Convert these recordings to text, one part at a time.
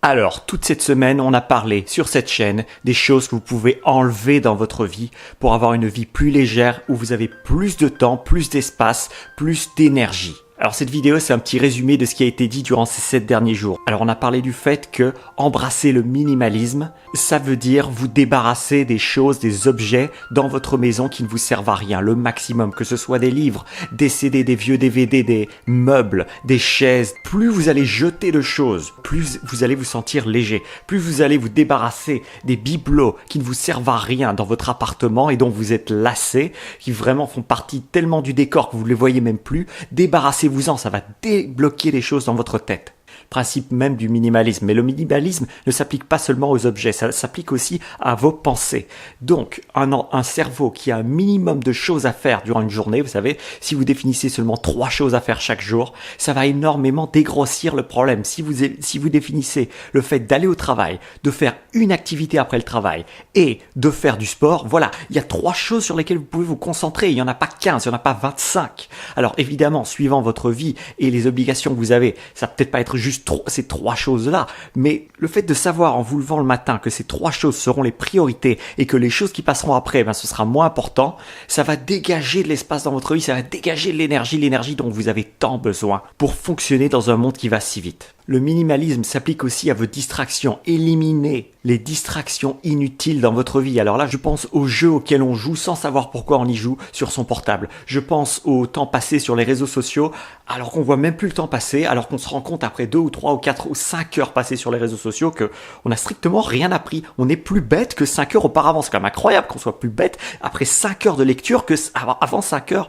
Alors, toute cette semaine, on a parlé sur cette chaîne des choses que vous pouvez enlever dans votre vie pour avoir une vie plus légère où vous avez plus de temps, plus d'espace, plus d'énergie. Alors cette vidéo, c'est un petit résumé de ce qui a été dit durant ces 7 derniers jours. Alors on a parlé du fait que embrasser le minimalisme, ça veut dire vous débarrasser des choses, des objets dans votre maison qui ne vous servent à rien, le maximum, que ce soit des livres, des CD, des vieux DVD, des meubles, des chaises. Plus vous allez jeter de choses, plus vous allez vous sentir léger, plus vous allez vous débarrasser des bibelots qui ne vous servent à rien dans votre appartement et dont vous êtes lassé, qui vraiment font partie tellement du décor que vous ne les voyez même plus. Débarrassez-vous-en, ça va débloquer les choses dans votre tête. Principe même du minimalisme. Mais le minimalisme ne s'applique pas seulement aux objets, ça s'applique aussi à vos pensées. Donc, un cerveau qui a un minimum de choses à faire durant une journée, vous savez, si vous définissez seulement 3 choses à faire chaque jour, ça va énormément dégrossir le problème. Si vous définissez le fait d'aller au travail, de faire une activité après le travail et de faire du sport, voilà, il y a 3 choses sur lesquelles vous pouvez vous concentrer. Il n'y en a pas 15, il n'y en a pas 25. Alors évidemment, suivant votre vie et les obligations que vous avez, ça peut-être pas être juste ces 3 choses-là, mais le fait de savoir en vous levant le matin que ces 3 choses seront les priorités et que les choses qui passeront après, ce sera moins important, ça va dégager de l'espace dans votre vie, ça va dégager de l'énergie dont vous avez tant besoin pour fonctionner dans un monde qui va si vite. Le minimalisme s'applique aussi à vos distractions. Éliminez les distractions inutiles dans votre vie. Alors là, je pense aux jeux auxquels on joue sans savoir pourquoi on y joue sur son portable. Je pense au temps passé sur les réseaux sociaux alors qu'on voit même plus le temps passer, alors qu'on se rend compte après 2 ou 3 ou 4 ou 5 heures passées sur les réseaux sociaux que on n'a strictement rien appris. On est plus bête que 5 heures auparavant. C'est quand même incroyable qu'on soit plus bête après 5 heures de lecture que avant 5 heures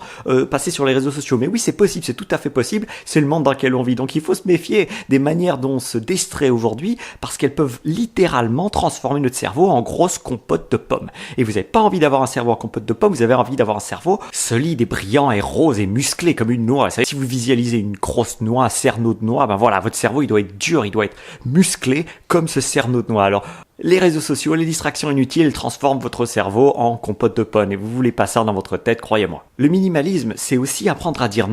passées sur les réseaux sociaux. Mais oui, c'est possible, c'est tout à fait possible. C'est le monde dans lequel on vit. Donc il faut se méfier des manières dont on se distrait aujourd'hui parce qu'elles peuvent littéralement transformer notre cerveau en grosse compote de pommes. Et vous n'avez pas envie d'avoir un cerveau en compote de pommes, vous avez envie d'avoir un cerveau solide et brillant et rose et musclé comme une noix. Vous savez, si vous visualisez une grosse noix, un cerneau de noix, voilà, votre cerveau il doit être dur, il doit être musclé comme ce cerneau de noix. Alors les réseaux sociaux, les distractions inutiles transforment votre cerveau en compote de pommes et vous voulez pas ça dans votre tête, croyez-moi. Le minimalisme, c'est aussi apprendre à dire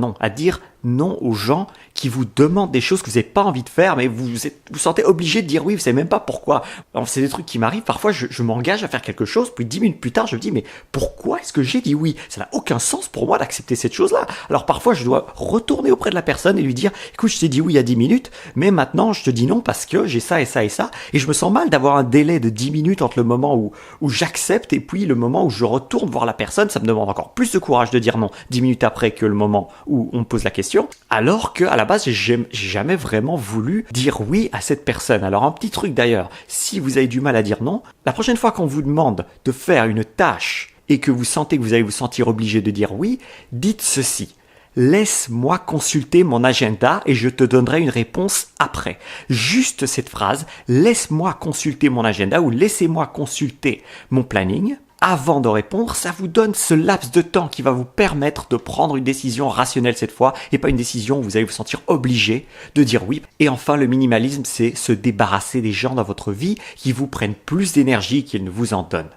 non aux gens qui vous demandent des choses que vous n'avez pas envie de faire, mais vous sentez obligé de dire oui, vous savez même pas pourquoi. Alors, c'est des trucs qui m'arrivent, parfois je m'engage à faire quelque chose, puis 10 minutes plus tard, je me dis mais pourquoi est-ce que j'ai dit oui? Ça n'a aucun sens pour moi d'accepter cette chose-là. Alors parfois, je dois retourner auprès de la personne et lui dire écoute, je t'ai dit oui il y a 10 minutes, mais maintenant je te dis non parce que j'ai ça et ça et ça, et je me sens mal d'avoir un délai de 10 minutes entre le moment où j'accepte et puis le moment où je retourne voir la personne. Ça me demande encore plus de courage de dire non 10 minutes après que le moment où on me pose la question, alors que à la base j'ai jamais vraiment voulu dire oui à cette personne. Alors un petit truc d'ailleurs, si vous avez du mal à dire non, la prochaine fois qu'on vous demande de faire une tâche et que vous sentez que vous allez vous sentir obligé de dire oui, dites ceci: laisse-moi consulter mon agenda et je te donnerai une réponse après. Juste cette phrase, laisse-moi consulter mon agenda ou laissez-moi consulter mon planning avant de répondre, ça vous donne ce laps de temps qui va vous permettre de prendre une décision rationnelle cette fois et pas une décision où vous allez vous sentir obligé de dire oui. Et enfin, le minimalisme, c'est se débarrasser des gens dans votre vie qui vous prennent plus d'énergie qu'ils ne vous en donnent.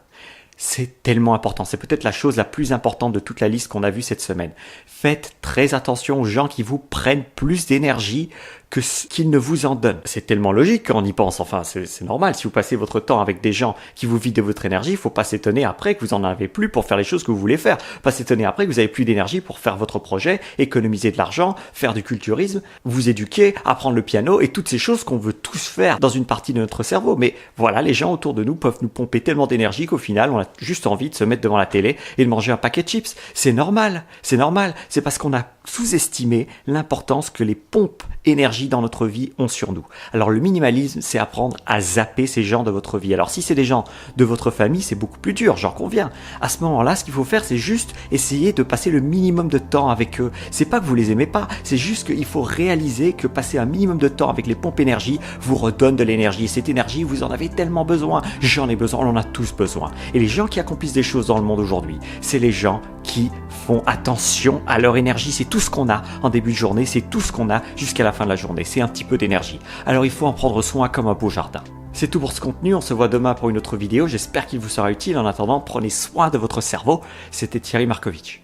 C'est tellement important, c'est peut-être la chose la plus importante de toute la liste qu'on a vue cette semaine. Faites très attention aux gens qui vous prennent plus d'énergie que ce qu'ils ne vous en donnent. C'est tellement logique quand on y pense, enfin c'est normal. Si vous passez votre temps avec des gens qui vous vident de votre énergie, il faut pas s'étonner après que vous en avez plus pour faire les choses que vous voulez faire. Pas s'étonner après que vous avez plus d'énergie pour faire votre projet, économiser de l'argent, faire du culturisme, vous éduquer, apprendre le piano et toutes ces choses qu'on veut tous faire dans une partie de notre cerveau. Mais voilà, les gens autour de nous peuvent nous pomper tellement d'énergie qu'au final, on a juste envie de se mettre devant la télé et de manger un paquet de chips. C'est normal. C'est parce qu'on a sous-estimé l'importance que les pompes énergie dans notre vie ont sur nous. Alors le minimalisme, c'est apprendre à zapper ces gens de votre vie. Alors si c'est des gens de votre famille, c'est beaucoup plus dur, j'en conviens. À ce moment-là, ce qu'il faut faire, c'est juste essayer de passer le minimum de temps avec eux. C'est pas que vous les aimez pas, c'est juste qu'il faut réaliser que passer un minimum de temps avec les pompes énergie vous redonne de l'énergie. Et cette énergie, vous en avez tellement besoin. J'en ai besoin, on en a tous besoin. Et les gens qui accomplissent des choses dans le monde aujourd'hui, c'est les gens qui font attention à leur énergie. C'est tout ce qu'on a en début de journée, c'est tout ce qu'on a jusqu'à la fin de la journée. C'est un petit peu d'énergie. Alors il faut en prendre soin comme un beau jardin. C'est tout pour ce contenu, on se voit demain pour une autre vidéo. J'espère qu'il vous sera utile. En attendant, prenez soin de votre cerveau. C'était Thierry Markovitch.